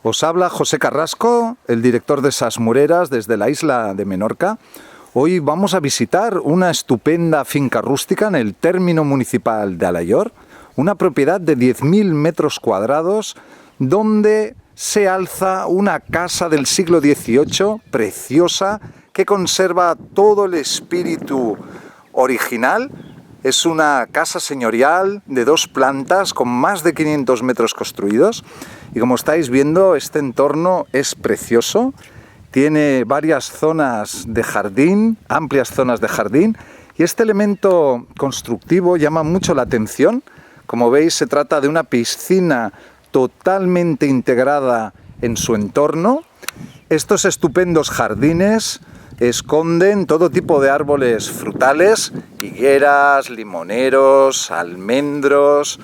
Os habla José Carrasco, el director de Ses Moreres desde la isla de Menorca. Hoy vamos a visitar una estupenda finca rústica en el término municipal de Alaior, una propiedad de 10.000 metros cuadrados donde se alza una casa del siglo XVIII preciosa que conserva todo el espíritu original. Es una casa señorial de 2 plantas con más de 500 metros construidos y como estáis viendo este entorno es precioso. Tiene varias zonas de jardín, amplias zonas de jardín y este elemento constructivo llama mucho la atención. Como veis se trata de una piscina totalmente integrada en su entorno. Estos estupendos jardines esconden todo tipo de árboles frutales, higueras, limoneros, almendros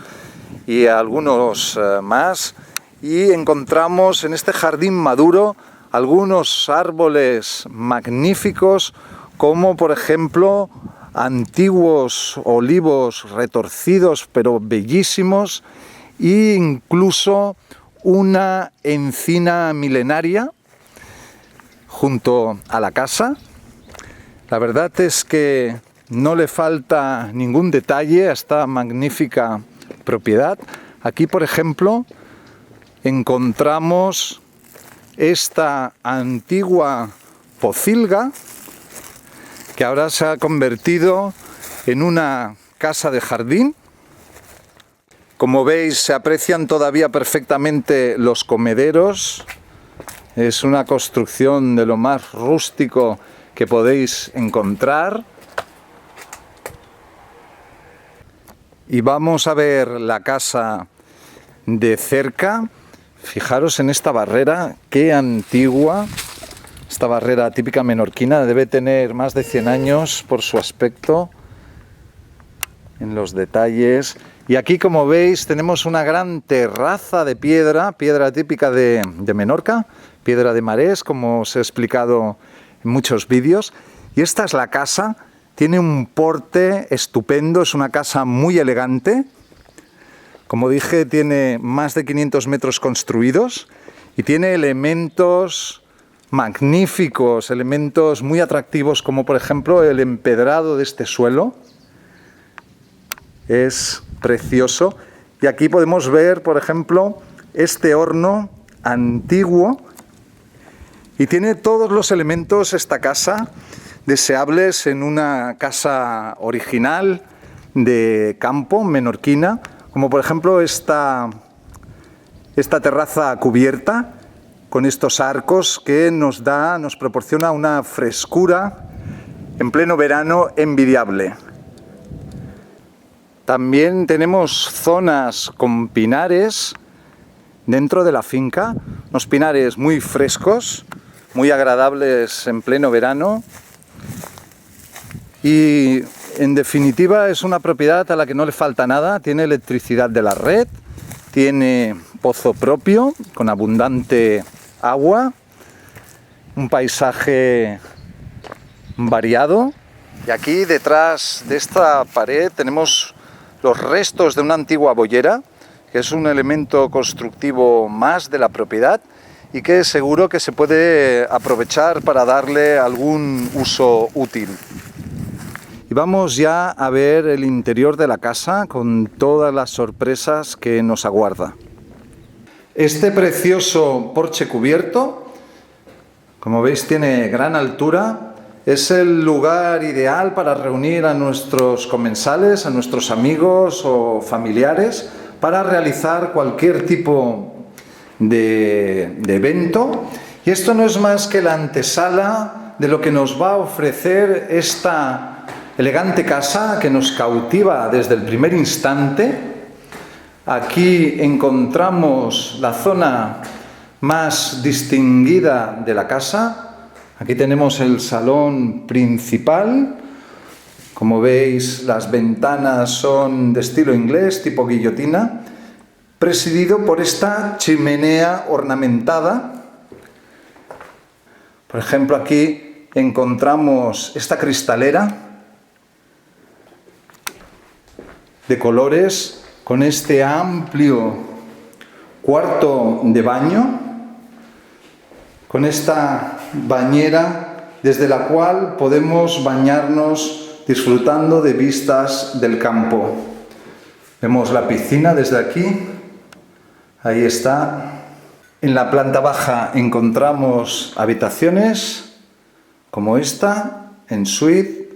y algunos más. Y encontramos en este jardín maduro algunos árboles magníficos como por ejemplo antiguos olivos retorcidos pero bellísimos e incluso una encina milenaria junto a la casa. La verdad es que no le falta ningún detalle a esta magnífica propiedad. Aquí, por ejemplo, encontramos esta antigua pocilga que ahora se ha convertido en una casa de jardín. Como veis, se aprecian todavía perfectamente los comederos. Es una construcción de lo más rústico que podéis encontrar. Y vamos a ver la casa de cerca. Fijaros en esta barrera, qué antigua. Esta barrera típica menorquina debe tener más de 100 años por su aspecto, en los detalles. Y aquí, como veis, tenemos una gran terraza de piedra típica de Menorca, piedra de marés, como os he explicado en muchos vídeos. Y esta es la casa, tiene un porte estupendo, es una casa muy elegante. Como dije, tiene más de 500 metros construidos y tiene elementos magníficos, elementos muy atractivos, como por ejemplo el empedrado de este suelo. Es precioso. Y aquí podemos ver, por ejemplo, este horno antiguo. Y tiene todos los elementos esta casa deseables en una casa original de campo menorquina, como por ejemplo esta terraza cubierta con estos arcos que nos proporciona una frescura en pleno verano envidiable. También tenemos zonas con pinares dentro de la finca, unos pinares muy frescos, muy agradables en pleno verano y en definitiva es una propiedad a la que no le falta nada. Tiene electricidad de la red, tiene pozo propio con abundante agua, un paisaje variado. Y aquí detrás de esta pared tenemos los restos de una antigua boyera, que es un elemento constructivo más de la propiedad y que seguro que se puede aprovechar para darle algún uso útil. Y vamos ya a ver el interior de la casa con todas las sorpresas que nos aguarda. Este precioso porche cubierto, como veis, tiene gran altura. Es el lugar ideal para reunir a nuestros comensales, a nuestros amigos o familiares, para realizar cualquier tipo de evento. Y esto no es más que la antesala de lo que nos va a ofrecer esta elegante casa que nos cautiva desde el primer instante. Aquí encontramos la zona más distinguida de la casa. Aquí tenemos el salón principal. Como veis, las ventanas son de estilo inglés, tipo guillotina, presidido por esta chimenea ornamentada. Por ejemplo, aquí encontramos esta cristalera de colores con este amplio cuarto de baño con esta bañera desde la cual podemos bañarnos disfrutando de vistas del campo. Vemos la piscina desde aquí, ahí está. En la planta baja encontramos habitaciones como esta, en suite.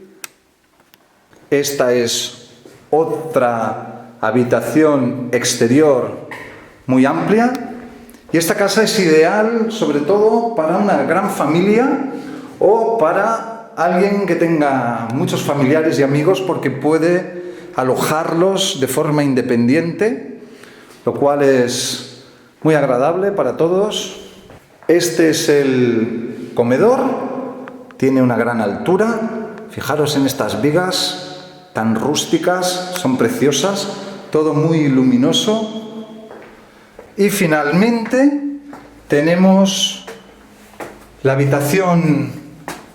Esta es otra habitación exterior muy amplia. Y esta casa es ideal sobre todo para una gran familia o para alguien que tenga muchos familiares y amigos, porque puede alojarlos de forma independiente, lo cual es muy agradable para todos. Este es el comedor, tiene una gran altura. Fijaros en estas vigas tan rústicas, son preciosas, todo muy luminoso. Y finalmente tenemos la habitación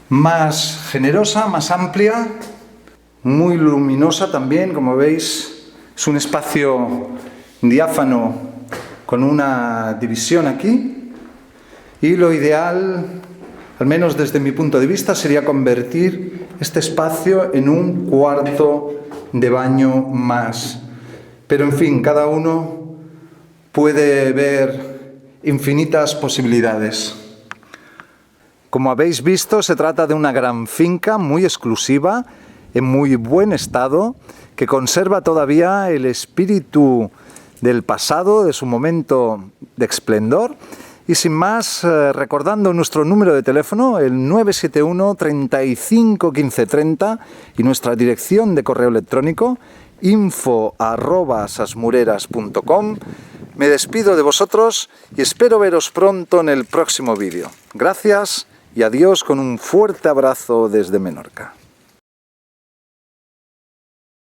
más generosa, más amplia, muy luminosa también, como veis. Es un espacio diáfano con una división aquí, y lo ideal, al menos desde mi punto de vista, sería convertir este espacio en un cuarto de baño más. Pero en fin, cada uno puede ver infinitas posibilidades. Como habéis visto, se trata de una gran finca muy exclusiva, en muy buen estado, que conserva todavía el espíritu del pasado, de su momento de esplendor. Y sin más, recordando nuestro número de teléfono, el 971 35 15 30, y nuestra dirección de correo electrónico info@sasmureras.com. Me despido de vosotros y espero veros pronto en el próximo vídeo. Gracias y adiós, con un fuerte abrazo desde Menorca.